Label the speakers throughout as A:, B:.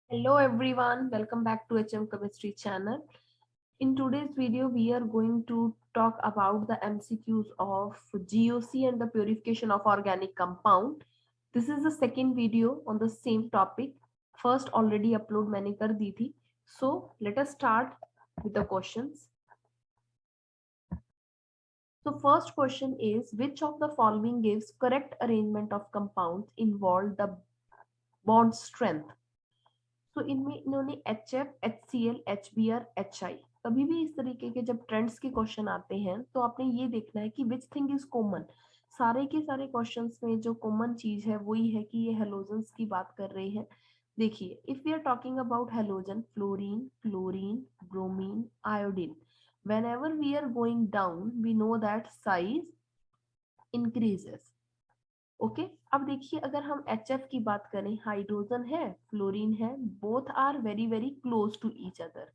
A: Hello everyone, welcome back to HM Chemistry channel. In today's video, we are going to talk about the MCQs of GOC and the purification of organic compound. This is the second video on the same topic. First already upload मैंने कर दी थी. So let us start with the questions. So first question is, which of the following gives correct arrangement of compounds involved the bond strength? तो इनमें इन्होंने HF, HCl, HBr, HI. कभी भी इस तरीके के जब ट्रेंड्स के क्वेश्चन आते हैं तो आपने ये देखना है कि विच थिंग इज कॉमन. सारे के सारे क्वेश्चंस में जो कॉमन चीज है वही है कि ये हेलोजेंस की बात कर रहे हैं. देखिए, if we are talking about halogen, fluorine, chlorine, bromine, iodine, whenever we are going down we know that size increases. Okay अब देखिए, अगर हम HF की बात करें, हाइड्रोजन है, फ्लोरीन है, both are very very close to each other.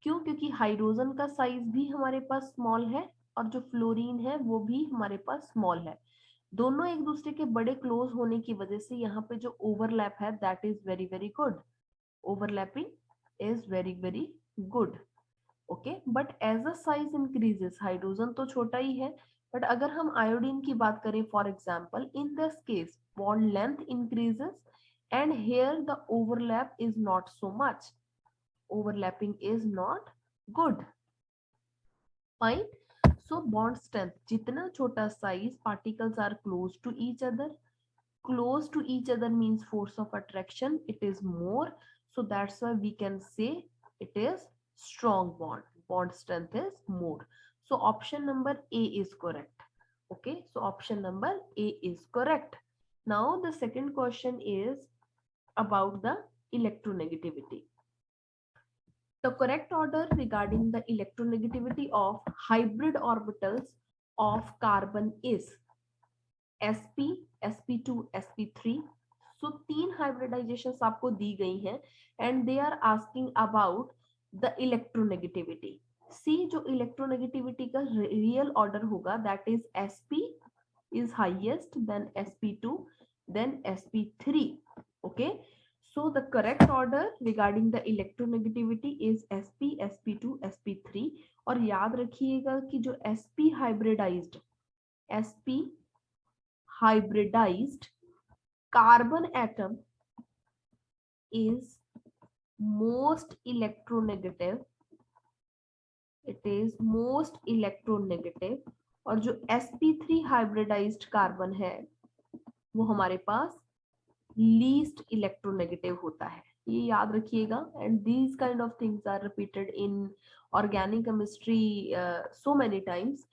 A: क्यों? क्योंकि हाइड्रोजन का साइज भी हमारे पास स्मॉल है और जो फ्लोरीन है वो भी हमारे पास स्मॉल है. दोनों एक दूसरे के बड़े क्लोज होने की वजह से यहाँ पे जो ओवरलैप है that is very very good. Overlapping is very very good. Okay, but as a size increases, hydrogen तो छोटा ही है, बट अगर हम आयोडीन की बात करें for example, in this case bond length increases and here the overlap is not so much. Overlapping is not good. Fine. So bond strength, जितना छोटा size, particles are close to each other. Close to each other means force of attraction, it is more. So that's why we can say it is strong bond. Bond strength is more. So option number A is correct. Okay, so option number A is correct. Now the second question is about the electronegativity. The correct order regarding the electronegativity of hybrid orbitals of carbon is sp, sp2, sp3. So तीन hybridizations आपको दी गई हैं and they are asking about the electronegativity. See, जो electronegativity का real order होगा that is sp is highest, then sp2, then sp3. Okay. So the correct order regarding the electronegativity is sp, sp2, sp3. और याद रखिएगा कि जो sp hybridized carbon atom is most electronegative. It is most electronegative. और जो sp3 hybridized carbon है वो हमारे पास लीस्ट इलेक्ट्रोनेगेटिव होता है. ये याद रखिएगा. And these kind of things are repeated in organic chemistry so many times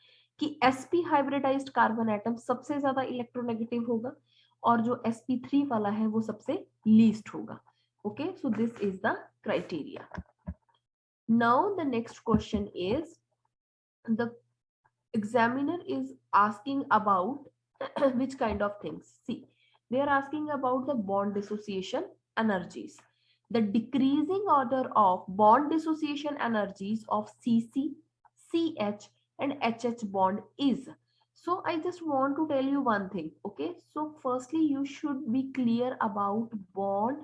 A: कि sp हाइब्रिडाइज्ड कार्बन एटम सबसे ज्यादा इलेक्ट्रोनेगेटिव होगा और जो sp3 वाला है वो सबसे लीस्ट होगा. Okay, so this is the criteria. Now the next question is, the examiner is asking about which kind of things. See, they are asking about the bond dissociation energies. The decreasing order of bond dissociation energies of CC, CH and HH bond is. So I just want to tell you one thing. Okay, so firstly you should be clear about bond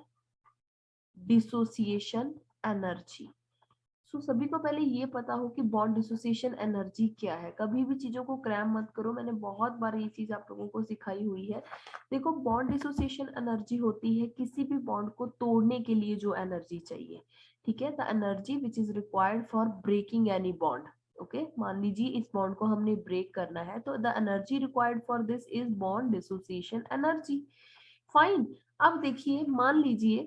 A: dissociation energy. सो सभी को पहले ये पता हो कि bond dissociation energy क्या है. कभी भी चीजों को क्रैम मत करो, मैंने बहुत बार ये चीज आप लोगों को सिखाई हुई है. देखो, बॉन्ड डिसोसिएशन एनर्जी होती है किसी भी बॉन्ड को तोड़ने के लिए जो एनर्जी चाहिए. ठीक है, the energy which is required for breaking any bond. Okay, मान लीजिए इस बॉन्ड को हमने ब्रेक करना है तो the energy required for this is bond dissociation energy. Fine. अब देखिए, मान लीजिए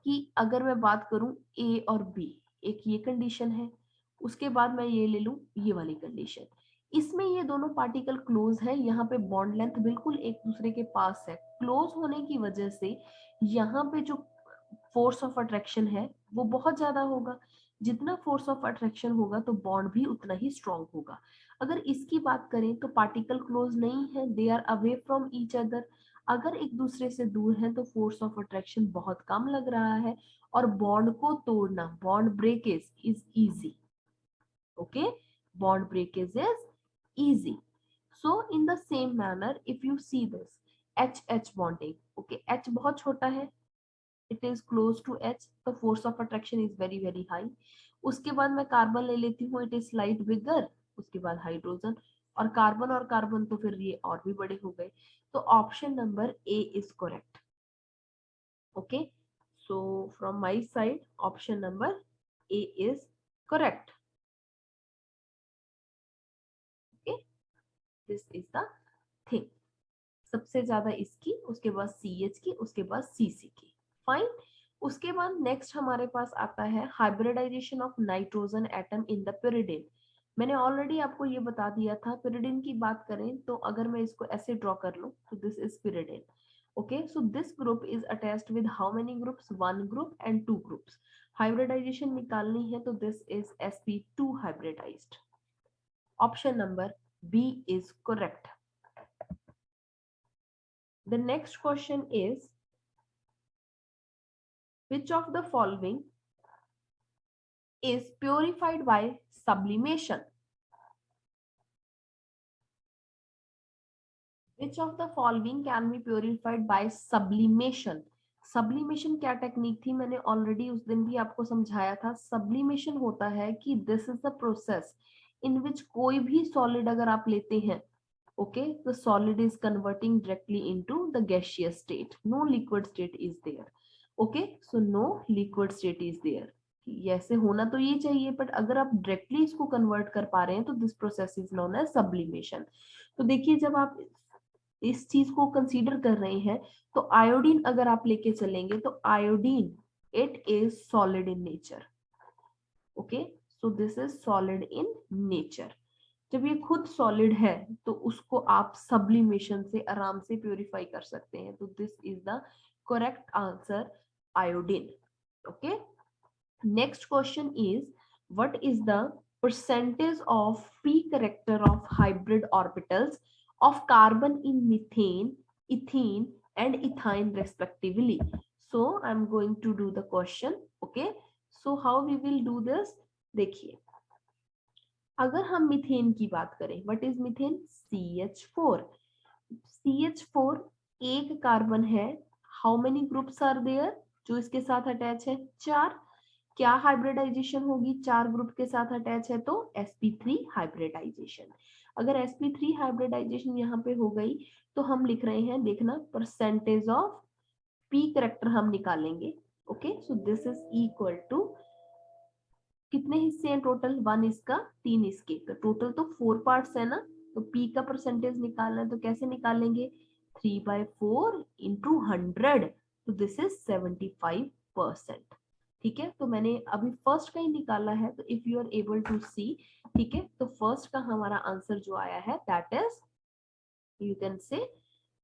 A: कि अगर मैं बात करूं ए और बी, एक ये कंडीशन है, उसके बाद मैं ये ले लूं ये वाली कंडीशन. इसमें ये दोनों पार्टिकल क्लोज है, यहाँ पे बॉन्ड लेंथ बिल्कुल एक दूसरे के पास है. क्लोज होने की वजह से यहाँ पे जो फोर्स ऑफ अट्रैक्शन है वो बहुत ज्यादा होगा. जितना फोर्स ऑफ अट्रैक्शन होगा तो बॉन्ड भी उतना ही स्ट्रॉन्ग होगा. अगर इसकी बात करें तो पार्टिकल क्लोज नहीं है, they are away from each other. अगर एक दूसरे से दूर है तो फोर्स ऑफ अट्रैक्शन बहुत कम लग रहा है और बॉन्ड को तोड़ना, bond breakage is easy. Okay, bond breakage is easy. So in the same manner, if you see this H bonding, okay, H बहुत छोटा है, it is close to H, the force of attraction is very very high. उसके बाद मैं carbon ले लेती हूँ, it is slight bigger, उसके बाद हाइड्रोजन, और कार्बन तो फिर ये और भी बड़े हो गए. तो option number A is correct. Okay, so from my side option number A is correct. Okay, this is the thing. सबसे ज्यादा इसकी, उसके बाद CH की, उसके बाद CC की. फाइन. उसके बाद नेक्स्ट हमारे पास आता है hybridization of nitrogen atom in the pyridine. मैंने ऑलरेडी आपको ये बता दिया था. pyridine की बात करें तो अगर मैं इसको ऐसे ड्रॉ कर लूं तो this is pyridine. Okay, so this group is attached with how many groups? One group and two groups. Hybridization निकालनी है तो this is sp2 hybridized. Option number B is correct. The next question is, which of the following is purified by sublimation? Which of the following can be purified by sublimation? Sublimation क्या technique थी, मैंने already उस दिन भी आपको समझाया था. Sublimation होता है कि this is the process in which कोई भी सॉलिड अगर आप लेते हैं, okay, the solid is converting directly into the gaseous state. No liquid state is there. Okay, so no liquid state is there. ऐसे होना तो ये चाहिए, बट अगर आप डायरेक्टली इसको कन्वर्ट कर पा रहे हैं तो this process is known as sublimation. तो देखिए, जब आप इस चीज को कंसीडर कर रहे हैं तो आयोडीन अगर आप लेके चलेंगे तो iodine it is solid in nature. Okay, so this is solid in nature. जब ये खुद सॉलिड है तो उसको आप सब्लिमेशन से आराम से प्यूरिफाई कर सकते हैं. तो this is the correct answer, iodine. Okay, next question is, what is the percentage of p character of hybrid orbitals of carbon in methane, ethene and ethine respectively? So I'm going to do the question. Okay, so how we will do this? देखिए, अगर हम methane की बात करें, what is methane? CH4. CH4 एक carbon है. How many groups are there? जो इसके साथ अटैच है 4. क्या हाइब्रिडाइजेशन होगी? 4 ग्रुप के साथ अटैच है तो sp3 हाइब्रिडाइजेशन. अगर sp3 हाइब्रिडाइजेशन यहाँ पे हो गई तो हम लिख रहे हैं, देखना, परसेंटेज ऑफ p करेक्टर हम निकालेंगे. Okay, so this is equal to, कितने हिस्से हैं टोटल? 1 इसका, 3 इसके, तो टोटल तो 4 पार्ट्स है ना. तो p का परसेंटेज निकालना है तो कैसे निकालेंगे? 3/4 इंटू 100, तो दिस इज 75%. ठीक है, तो मैंने अभी फर्स्ट का ही निकाला है. तो if you are able to see, ठीक है, तो फर्स्ट का हमारा आंसर जो आया है that is, you can say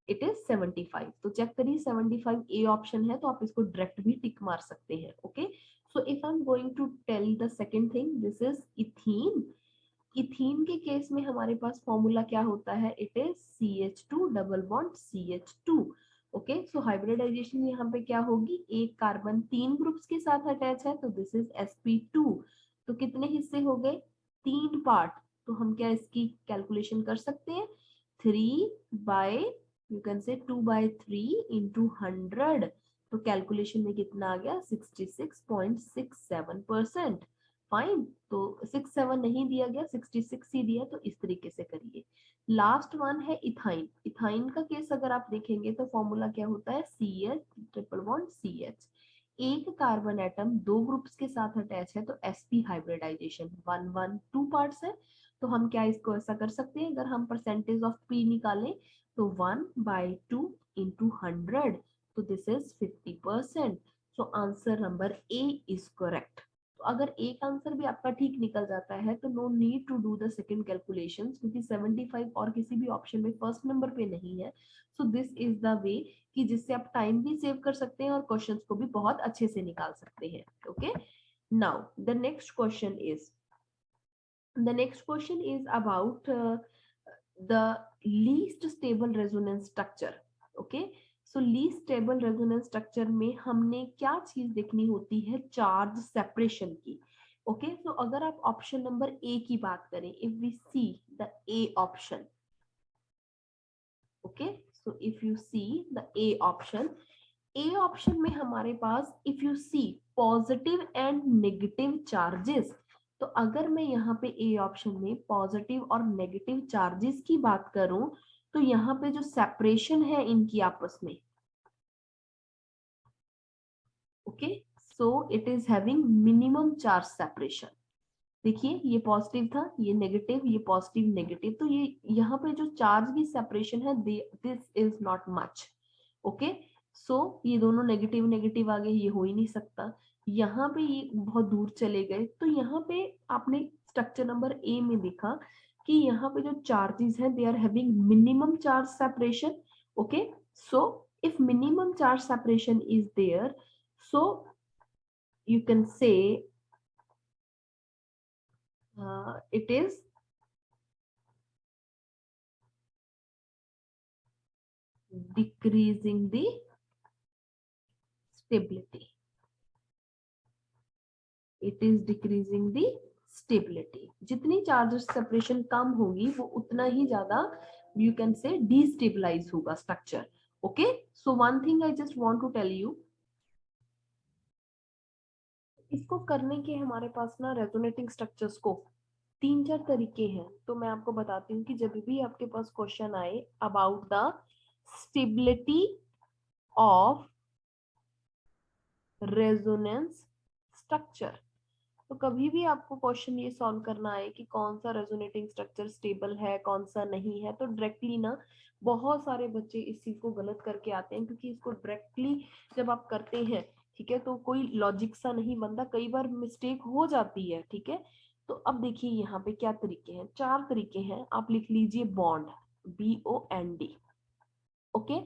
A: it is 75. तो चेक करिए, 75 ए ऑप्शन है, तो आप इसको डायरेक्ट भी टिक मार सकते हैं. Okay, so if I am going to tell the second thing, this is ethene. Ethene के केस में हमारे पास फॉर्मूला क्या होता है? It is CH2 double bond CH2. Okay, so hybridization यहाँ पे क्या होगी? एक कार्बन 3 ग्रुप्स के साथ अटैच है तो दिस इज sp2. तो कितने हिस्से हो गए? 3 पार्ट. तो हम क्या इसकी कैलकुलेशन कर सकते हैं? 3 bye, you can say 2/3 into 100. तो कैलकुलेशन में कितना आ गया? 66.67%. फाइन. तो 67 नहीं दिया गया, 66 ही दिया. तो इस तरीके से करिए. लास्ट वन है इथाइन. इथाइन का केस अगर आप देखेंगे तो फॉर्मूला क्या होता है? CH triple bond CH. एक कार्बन एटम 2 ग्रुप्स के साथ अटैच है तो sp हाइब्रिडाइजेशन 1/2 पार्ट्स है. तो हम क्या इसको ऐसा कर सकते हैं, अगर हम परसेंटेज ऑफ p निकालें तो 1/2 इंटू 100, तो this is 50%. So answer number A is correct. तो अगर एक आंसर भी आपका ठीक निकल जाता है तो no need to do the second calculation, क्योंकि 75 और किसी भी ऑप्शन में फर्स्ट नंबर पे नहीं है. सो दिस इज द वे कि जिससे आप टाइम भी सेव कर सकते हैं और क्वेश्चंस को भी बहुत अच्छे से निकाल सकते हैं. Okay, now the next question is, the next question is about the least stable resonance structure. okay, so least stable resonance structure में हमने क्या चीज देखनी होती है? चार्ज सेपरेशन की. ओके, सो अगर आप ऑप्शन नंबर ए की बात करें, if we see the A option, okay, so if you see the A option, A option में हमारे पास if you see positive and negative charges, तो अगर मैं यहाँ पे ए ऑप्शन में पॉजिटिव और नेगेटिव चार्जेस की बात करूं, तो यहाँ पे जो सेपरेशन है इनकी आपस में, okay, so it is having minimum charge separation. देखिए ये पॉजिटिव था, ये नेगेटिव, ये पॉजिटिव नेगेटिव, तो ये यहाँ पे जो चार्ज की सेपरेशन है this is not much. Okay, so ये दोनों नेगेटिव नेगेटिव आ गए, ये हो ही नहीं सकता। यहाँ पे ये बहुत दूर चले गए, तो यहाँ पे आपने स्ट्रक्चर नंबर ए में देखा कि यहाँ पे जो चार्जेस हैं they are having minimum charge separation. Okay, so if minimum charge separation is there, so you can say it is decreasing the stability, it is decreasing the stability। जितनी charge separation कम होगी वो उतना ही ज्यादा you can say destabilize होगा structure. Okay, so one thing I just want to tell you, इसको करने के हमारे पास ना रेजोनेटिंग स्ट्रक्चर्स को 3-4 तरीके हैं। तो मैं आपको बताती हूँ कि जब भी आपके पास क्वेश्चन आए about the stability of resonance structure, तो कभी भी आपको क्वेश्चन ये सॉल्व करना है कि कौन सा रेजोनेटिंग स्ट्रक्चर स्टेबल है कौन सा नहीं है, तो डायरेक्टली ना बहुत सारे बच्चे इस चीज को गलत करके आते हैं, क्योंकि इसको डायरेक्टली जब आप करते हैं, ठीक है, तो कोई लॉजिक सा नहीं बनता, कई बार मिस्टेक हो जाती है। ठीक है, तो अब देखिए यहाँ पे क्या तरीके हैं, 4 तरीके हैं, आप लिख लीजिए bond, BOND। Okay,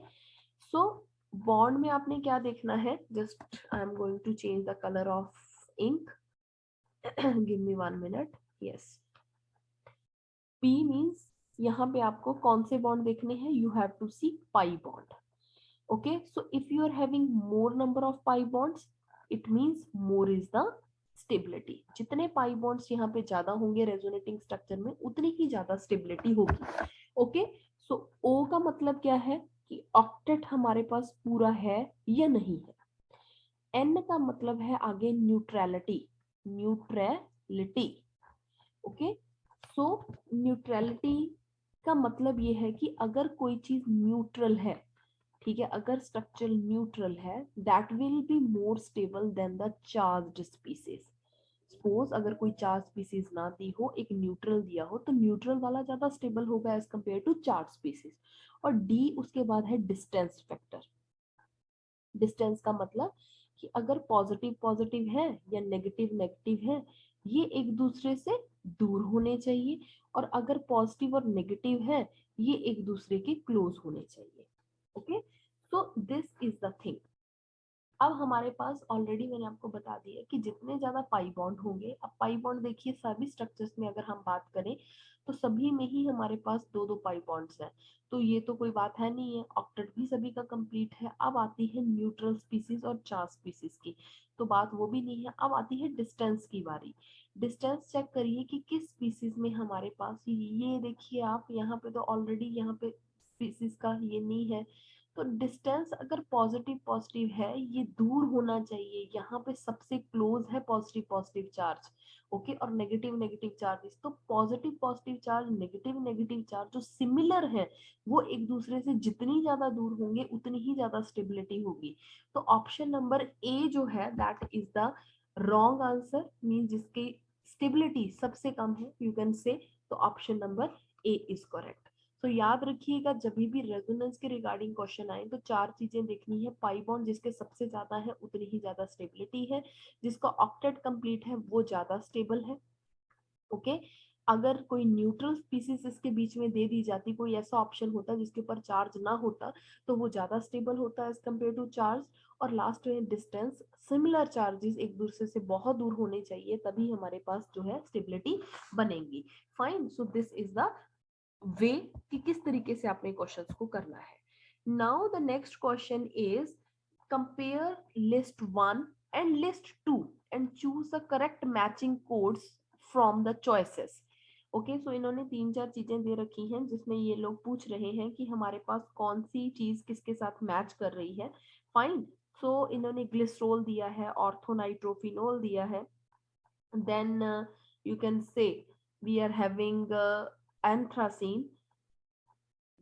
A: so bond में आपने क्या देखना है, just I am going to change the colour of ink, give me 1 minute. Yes, P means यहाँ पे आपको कौन से बॉन्ड देखने हैं, you have to see pi bond. Okay, so if you are having more number of pi bonds, it means more is the stability. जितने pi bonds यहाँ पे ज्यादा होंगे रेजोनेटिंग स्ट्रक्चर में, उतनी ही ज्यादा स्टेबिलिटी होगी। ओके, सो O का मतलब क्या है कि ऑक्टेट हमारे पास पूरा है या नहीं है। N का मतलब है आगे न्यूट्रलिटी, न्यूट्रलिटी। ओके, सो न्यूट्रलिटी का मतलब ये है कि अगर कोई चीज न्यूट्रल है, ठीक है, अगर स्ट्रक्चर न्यूट्रल है, that will be more stable then the charged species. Suppose अगर कोई चार्ज स्पीसीज ना दी हो, एक न्यूट्रल दिया हो, तो न्यूट्रल वाला ज्यादा स्टेबल होगा as compare to charge species. और डी उसके बाद है डिस्टेंस फैक्टर। डिस्टेंस का मतलब कि अगर पॉजिटिव पॉजिटिव है या नेगेटिव नेगेटिव है, ये एक दूसरे से दूर होने चाहिए, और अगर पॉजिटिव और नेगेटिव है, ये एक दूसरे के क्लोज होने चाहिए। Okay, so this is the thing. अब हमारे पास ऑलरेडी मैंने आपको बता दिया कि जितने ज्यादा पाई बॉन्ड होंगे, अब पाई बॉन्ड देखिए सभी स्ट्रक्चर्स में अगर हम बात करें तो सभी में ही हमारे पास 2-2 पाई बॉन्ड्स हैं, तो ये तो कोई बात है नहीं है, ऑक्टेट भी सभी का कंप्लीट है। अब आती है न्यूट्रल स्पीसीज और चार्ज स्पीसीज की, तो बात वो भी नहीं है। अब आती है डिस्टेंस की बारी। डिस्टेंस चेक करिए कि किस स्पीसीज में हमारे पास, ये देखिए आप यहाँ पे तो ऑलरेडी यहाँ पे स्पीसीज का ये नहीं है, तो डिस्टेंस अगर पॉजिटिव पॉजिटिव है, ये दूर होना चाहिए, यहाँ पे सबसे क्लोज है पॉजिटिव पॉजिटिव चार्ज। ओके, और नेगेटिव नेगेटिव चार्जेस, तो positive positive charge negative negative charge जो सिमिलर है, वो एक दूसरे से जितनी ज्यादा दूर होंगे उतनी ही ज्यादा स्टेबिलिटी होगी। तो ऑप्शन नंबर ए जो है that is the wrong answer, mean जिसकी स्टेबिलिटी सबसे कम है, यू कैन से, तो option number A is correct. तो याद रखिएगा जब भी रेजोनेंस के रिगार्डिंग क्वेश्चन आए तो 4 चीजें देखनी है, पाई बॉन्ड जिसके सबसे ज्यादा है उतनी ही ज्यादा स्टेबिलिटी है, जिसका ऑक्टेट कंप्लीट है वो ज्यादा स्टेबल है। ओके, अगर कोई न्यूट्रल स्पीसीज इसके बीच में दे दी जाती, कोई ऐसा ऑप्शन होता जिसके ऊपर चार्ज ना होता, तो वो ज्यादा स्टेबल होता है एज कम्पेयर टू चार्ज। और लास्ट में डिस्टेंस, सिमिलर चार्जेस एक दूसरे से बहुत दूर होने चाहिए, तभी हमारे पास जो है स्टेबिलिटी बनेगी। Fine, so this is the way कि किस तरीके से आपने क्वेश्चंस को करना है। Now the next question is compare list 1 and list 2 and choose the correct matching codes from the choices। Okay, so इन्होंने 3-4 चीजें दे रखी हैं जिसमें ये लोग पूछ रहे हैं कि हमारे पास कौन सी चीज किसके साथ मैच कर रही है। फाइन, सो इन्होंने ग्लिसरॉल दिया है, ऑर्थोनाइट्रोफिनोल दिया है, then you can say we are having anthracene,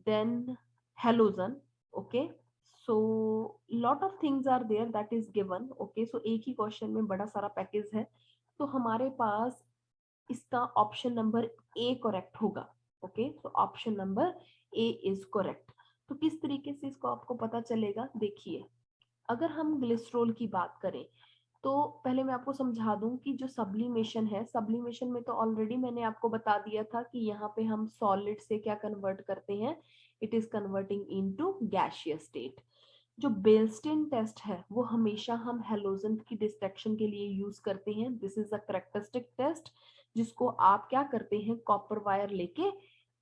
A: then halogen. Okay, so lot of things are there that is given. Okay, so एक ही क्वेश्चन में बड़ा सारा पैकेज है, तो हमारे पास इसका ऑप्शन नंबर ए करेक्ट होगा। ओके, तो option number A is correct. तो किस तरीके से इसको आपको पता चलेगा, देखिए अगर हम ग्लिसरॉल की बात करें तो पहले मैं आपको समझा दूं कि जो सब्लिमेशन है, सब्लिमेशन में तो ऑलरेडी मैंने आपको बता दिया था कि यहाँ पे हम सॉलिड से क्या कन्वर्ट करते हैं, it is converting into gaseous state. जो बेल्स्टेन टेस्ट है वो हमेशा हम हेलोजन की डिस्ट्रक्शन के लिए यूज करते हैं। This is a characteristic test जिसको आप क्या करते हैं, कॉपर वायर लेके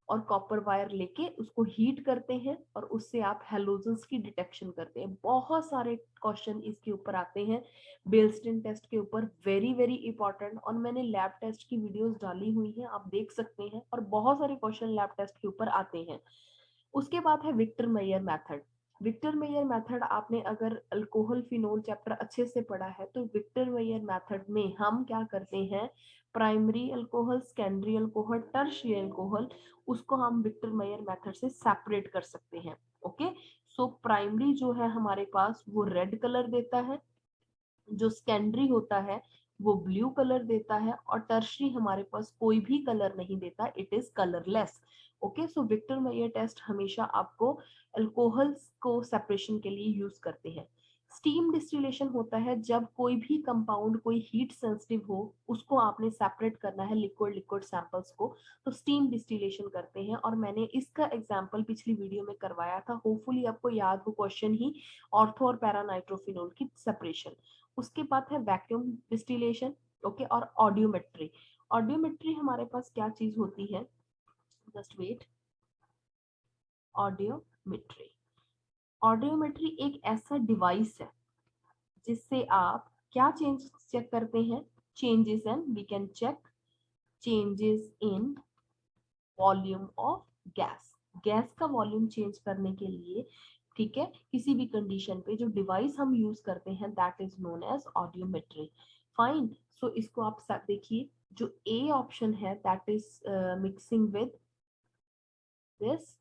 A: और कॉपर वायर लेके उसको हीट करते हैं और उससे आप हेलोजेंस की डिटेक्शन करते हैं। बहुत सारे क्वेश्चन इसके ऊपर आते हैं बेल्स्टेन टेस्ट के ऊपर, वेरी वेरी इंपॉर्टेंट, और मैंने लैब टेस्ट की वीडियोस डाली हुई हैं, आप देख सकते हैं, और बहुत सारे क्वेश्चन लैब टेस्ट के ऊपर आते हैं। उसके बाद है Victor Meyer method. Victor Meyer method आपने अगर अल्कोहल फिनोल चैप्टर अच्छे से पढ़ा है तो विक्टर मेयर मेथड में हम क्या करते हैं, primary alcohol, secondary alcohol, tertiary alcohol, उसको हम विक्टर मेयर मेथड से सेपरेट कर सकते हैं। ओके, सो प्राइमरी जो है हमारे पास वो रेड कलर देता है, जो सेकेंडरी होता है वो ब्लू कलर देता है, और टर्शरी हमारे पास कोई भी कलर नहीं देता, it is colourless. Okay, so Victor Meyer test हमेशा आपको अल्कोहल्स को सेपरेशन के लिए यूज करते हैं। स्टीम डिस्टिलेशन होता है जब कोई भी कंपाउंड कोई हीट सेंसिटिव हो, उसको आपने सेपरेट करना है लिक्विड लिक्विड सैंपल्स को, तो स्टीम डिस्टिलेशन करते हैं, और मैंने इसका एग्जांपल पिछली वीडियो में करवाया था, होपफुली आपको याद हो क्वेश्चन ही, ऑर्थो और पैरानाइट्रोफिनोल की सेपरेशन। उसके बाद है वैक्यूम डिस्टिलेशन। ओके, और ऑडियोमेट्री। ऑडियोमेट्री हमारे पास क्या चीज होती है, जस्ट वेट, ऑडियोमेट्री। ऑडियोमेट्री एक ऐसा डिवाइस है जिससे आप क्या चेंज चेक करते हैं, changes in, we can check changes in volume of gas. Gas का वॉल्यूम चेंज करने के लिए, ठीक है, किसी भी कंडीशन पे जो डिवाइस हम यूज करते हैं that is known as audiometry. Fine, so इसको आप सब देखिए, जो ए ऑप्शन है that is mixing with this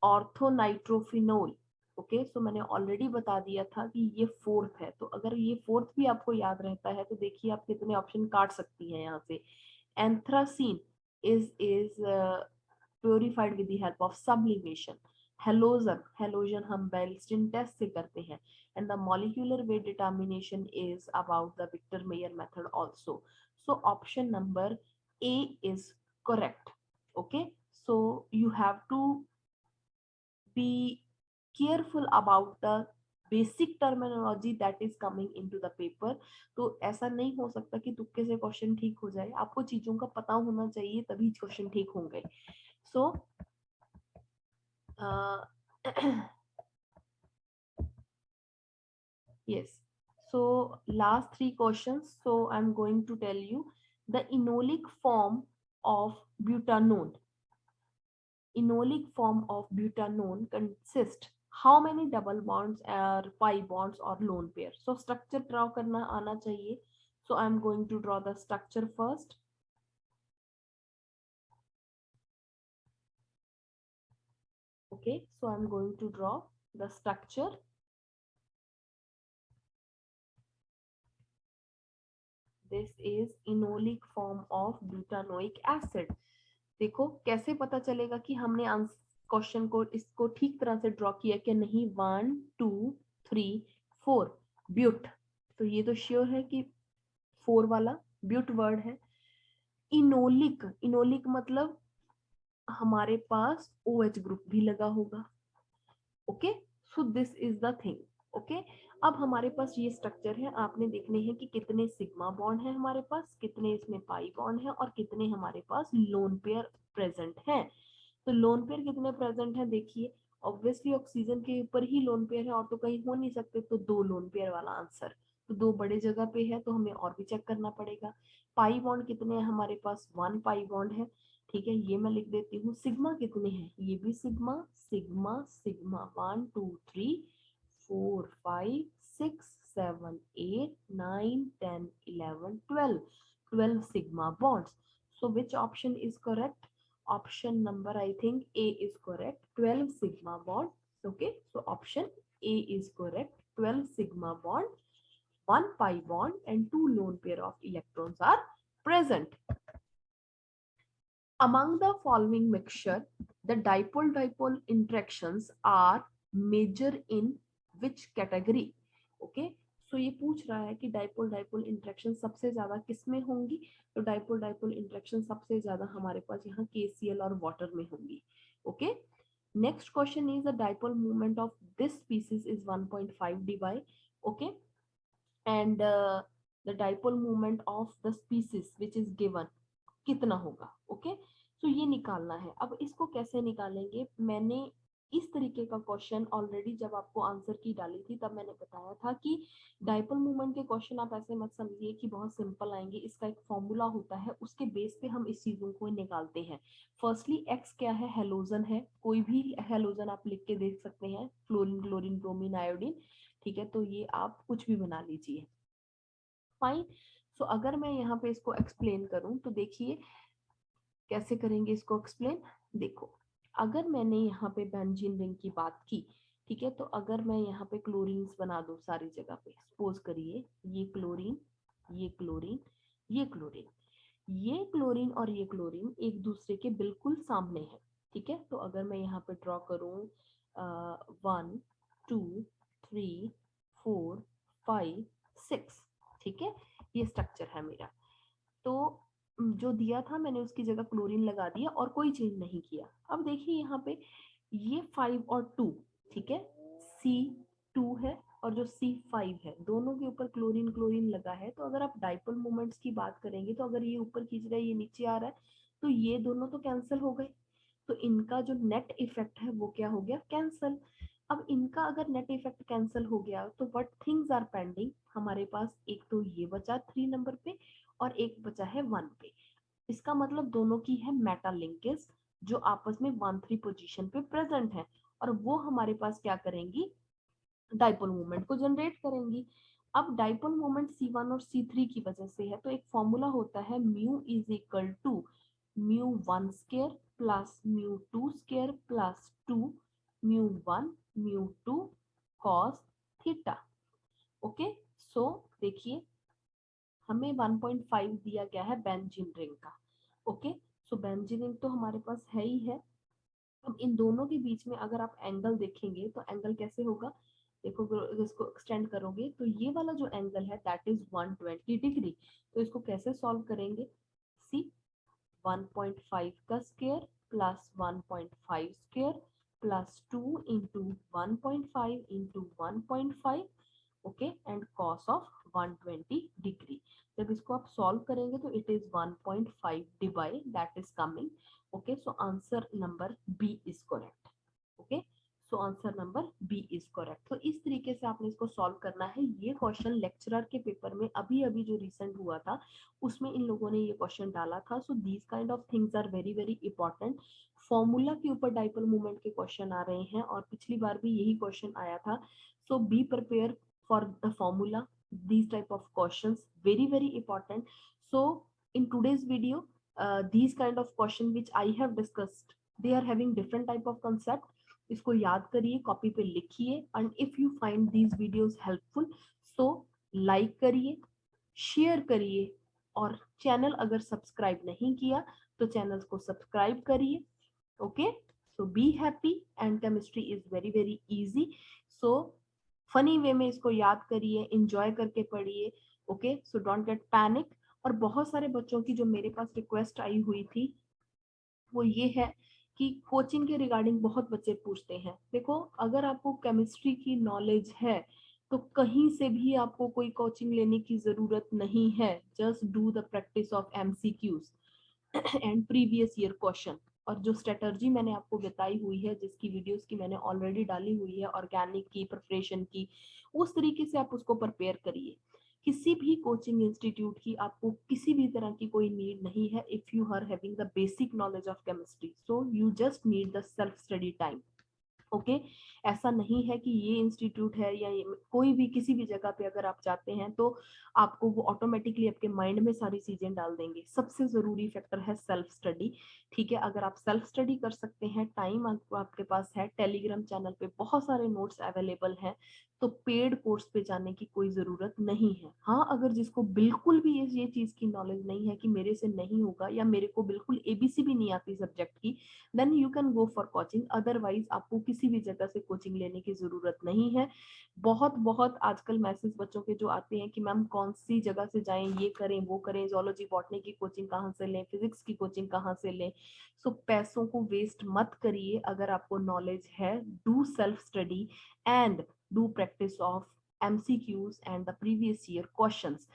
A: orthonitrophenol. Okay, so मैंने ऑलरेडी बता दिया था कि ये फोर्थ है, तो अगर ये फोर्थ भी आपको याद रहता है तो देखिए आप कितने ऑप्शन काट सकती हैं यहाँ से। Anthracene is purified with the help of sublimation. Halogen हम बेल्स्टिन टेस्ट से करते हैं, and the molecular weight determination is about the Victor Meyer method also. So option number A is correct. Okay, so you have to be careful about the basic terminology that is coming into the paper। तो ऐसा नहीं हो सकता कि तुक्के से question ठीक हो जाए, आपको चीजों का पता होना चाहिए तभी क्वेश्चन ठीक होंगे। सो yes, so last 3 questions, so I'm going to tell you the enolic form of butanone। Enolic form of butanone consists how many double bonds or pi bonds or lone pair। So structure draw करना आना चाहिए, so I'm going to draw the structure first। Okay, so I'm going to draw the structure। This is enolic form of butanoic acid। देखो कैसे पता चलेगा कि हमने question को इसको ठीक तरह से ड्रॉ किया कि नहीं। 1 2 3 4 ब्यूट, तो ये तो श्योर है कि 4 वाला ब्यूट वर्ड है। इनोलिक, इनोलिक मतलब हमारे पास OH ग्रुप भी लगा होगा। Okay, so this is the thing. Okay, अब हमारे पास ये स्ट्रक्चर है, आपने देखने हैं कि कितने सिग्मा बॉन्ड है हमारे पास, कितने इसमें पाई बॉन्ड है, और कितने हमारे पास लोन पेयर प्रेजेंट है। तो लोन पेयर कितने प्रेजेंट है, देखिए ऑब्वियसली ऑक्सीजन के ऊपर ही लोन पेयर है और तो कहीं हो नहीं सकते, तो 2 लोन पेयर वाला आंसर। तो 2 बड़े जगह पे है तो हमें और भी चेक करना पड़ेगा। पाई बॉन्ड कितने हैं हमारे पास, 1 पाई बॉन्ड है। ठीक है, ये मैं लिख देती हूँ। सिग्मा कितने हैं, ये भी sigma sigma sigma 1 2 3 4 5 6 7 8 9 10 11 12 sigma bonds. So which option is correct? Option number, I think A is correct, 12 sigma bond. Okay, so option A is correct, 12 sigma bond, 1 pi bond and 2 lone pair of electrons are present. Among the following mixture, the dipole-dipole interactions are major in which category? Okay, so ये पूछ रहा है कि dipole dipole interaction सबसे ज्यादा किस में होंगी, तो डाइपोल डाइपोल इंटरेक्शन सबसे ज्यादा हमारे पास यहाँ KCl और वाटर में होंगी. Okay, next question is the dipole moment of this species is 1.5 dBi. Okay, and the dipole moment of the species which is given कितना होगा. ओके, तो ये निकालना है. अब इसको कैसे निकालेंगे, मैंने इस तरीके का क्वेश्चन ऑलरेडी जब आपको आंसर की डाली थी तब मैंने बताया था कि डाइपोल मूवमेंट के क्वेश्चन आप ऐसे मत समझिए कि बहुत सिंपल आएंगे. इसका एक फॉर्मूला होता है, उसके बेस पे हम इस चीजों को निकालते हैं. फर्स्टली एक्स क्या है, हेलोजन है. कोई भी हेलोजन आप लिख के देख सकते हैं, फ्लोरीन क्लोरीन ब्रोमीन आयोडीन. ठीक है, तो ये आप कुछ भी बना लीजिए. फाइन. सो अगर मैं यहाँ पे इसको एक्सप्लेन करूं तो देखिए कैसे करेंगे इसको एक्सप्लेन. देखो, अगर मैंने यहाँ पे बेंजीन रिंग की बात की, ठीक है, तो अगर मैं यहाँ पे क्लोरीन्स बना दूं सारी जगह पे, सपोज करिए ये क्लोरीन ये क्लोरीन ये क्लोरीन, ये क्लोरीन और ये क्लोरीन एक दूसरे के बिल्कुल सामने है. ठीक है, तो अगर मैं यहाँ पे ड्रॉ करूं 1 2 3 4 5 6, ठीक है, ये स्ट्रक्चर है मेरा. तो जो दिया था मैंने उसकी जगह क्लोरीन लगा दिया और कोई चेंज नहीं किया. अब देखिए यहाँ पे ये 5 और 2, ठीक है, C2 है और जो C5 है, दोनों के ऊपर क्लोरीन क्लोरीन लगा है. तो अगर आप डाइपोल मोमेंट्स की बात करेंगे तो अगर ये ऊपर खींच रहा है ये नीचे आ रहा है, तो ये दोनों तो कैंसिल हो गए. तो इनका जो नेट इफेक्ट है वो क्या हो गया, कैंसिल. अब इनका अगर नेट इफेक्ट कैंसिल हो गया तो व्हाट थिंग्स आर पेंडिंग, हमारे पास एक तो ये बचा 3 नंबर पे और एक बचा है 1 पे. इसका मतलब दोनों की है मेटल लिंकेज जो आपस में 1 3 पोजीशन पे प्रेजेंट है, और वो हमारे पास क्या करेंगी, डाइपोल मोमेंट को जनरेट करेंगी. अब डाइपोल मोमेंट C1 और C3 की वजह से है, तो एक फॉर्मूला होता है mu is equal to μ1 square plus μ2 square plus 2 μ1 μ2 cos theta. Okay, so देखिए हमें 1.5 दिया गया है बेंजीन रिंग का. ओके, सो बेंजीन रिंग तो हमारे पास है ही है. अब इन दोनों के बीच में अगर आप एंगल देखेंगे तो एंगल कैसे होगा, देखो इसको एक्सटेंड करोगे तो ये वाला जो एंगल है दैट इज 120 डिग्री. तो इसको कैसे सॉल्व करेंगे, सी 1.5 का square plus 1.5 square plus 2 into 1.5 into 1.5, okay, and cos of 120 degree. जब इसको आप सॉल्व करेंगे तो it is 1.5 divide that is coming. Okay, so answer number B is correct. Okay, so answer number B is correct. तो इस तरीके से आपने इसको सॉल्व करना है. ये क्वेश्चन लेक्चरर के पेपर में अभी अभी जो रिसेंट हुआ था उसमें इन लोगों ने ये क्वेश्चन डाला था. So these kind of things are very very important. Formula के ऊपर डाइपोल मूवमेंट के क्वेश्चन आ रहे हैं और पिछली बार भी यही क्वेश्चन आया था. So be prepare for the formula, these type of questions very very important. So in today's video these kind of question which I have discussed, they are having different type of concept. इसको याद करिए, copy पे लिखिए, and if you find these videos helpful so like करिए, share करिए, और channel अगर subscribe नहीं किया तो चैनल को सब्सक्राइब करिए. Okay, so be happy and chemistry is very very easy. So funny way में इसको याद करिए, इंजॉय करके पढ़िए. Okay, so don't get panic. और बहुत सारे बच्चों की जो मेरे पास रिक्वेस्ट आई हुई थी वो ये है कि कोचिंग के रिगार्डिंग बहुत बच्चे पूछते हैं. देखो, अगर आपको केमिस्ट्री की नॉलेज है तो कहीं से भी आपको कोई कोचिंग लेने की जरूरत नहीं है. Just do the practice of MCQs and previous year question. और जो स्ट्रेटर्जी मैंने आपको बताई हुई है, जिसकी वीडियोस की मैंने ऑलरेडी डाली हुई है ऑर्गेनिक की प्रिपरेशन की, उस तरीके से आप उसको प्रिपेयर करिए. किसी भी कोचिंग इंस्टीट्यूट की आपको किसी भी तरह की कोई नीड नहीं है if you are having the basic knowledge of chemistry, so you just need the self study time. Okay ऐसा नहीं है कि ये इंस्टीट्यूट है या कोई भी किसी भी जगह पे अगर आप जाते हैं तो आपको वो ऑटोमेटिकली आपके माइंड में सारी चीजें डाल देंगे। सबसे जरूरी फैक्टर है सेल्फ स्टडी। ठीक है, अगर आप सेल्फ स्टडी कर सकते हैं, टाइम आपके पास है, टेलीग्राम चैनल पे बहुत सारे नोट्स अवेलेबल हैं, तो पेड कोर्स पे जाने की कोई जरूरत नहीं है। हाँ, अगर जिसको बिल्कुल भी ये चीज की नॉलेज नहीं है कि मेरे से नहीं होगा या मेरे को बिल्कुल एबीसी भी नहीं आती सब्जेक्ट की, then you can go for coaching. Otherwise आपको किसी भी जगह से कोचिंग लेने की जरूरत नहीं है। बहुत बहुत आजकल मैसेज बच्चों के जो आते हैं कि मैम कौन सी जगह से जाएं, ये करें वो करें, जोलॉजी बॉटनी की कोचिंग कहाँ से लें, फिजिक्स की कोचिंग कहाँ से लें। सो पैसों को वेस्ट मत करिए। अगर आपको नॉलेज है, do self study and do practice of MCQs and the previous year questions.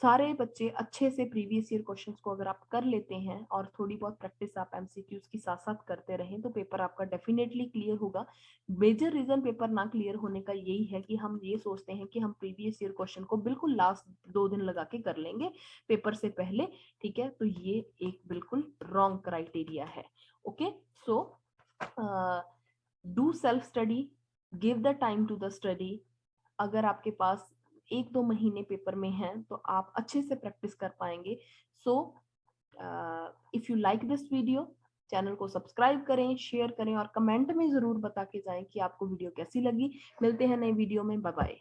A: सारे बच्चे अच्छे से प्रीवियस ईयर क्वेश्चंस को अगर आप कर लेते हैं और थोड़ी बहुत प्रैक्टिस आप MCQs की साथ साथ करते रहें तो पेपर आपका डेफिनेटली क्लियर होगा। मेजर रीजन पेपर ना क्लियर होने का यही है कि हम ये सोचते हैं कि हम प्रीवियस ईयर क्वेश्चन को बिल्कुल लास्ट 2 दिन लगा के कर लेंगे पेपर से पहले। ठीक है, तो ये एक बिल्कुल रॉन्ग क्राइटेरिया है। Okay, so do self study, give the time to the study. अगर आपके पास 1-2 महीने पेपर में हैं तो आप अच्छे से प्रैक्टिस कर पाएंगे। सो if you like this video, channel को सब्सक्राइब करें, शेयर करें और कमेंट में जरूर बता के जाएं कि आपको वीडियो कैसी लगी। मिलते हैं नए वीडियो में, बाय बाय।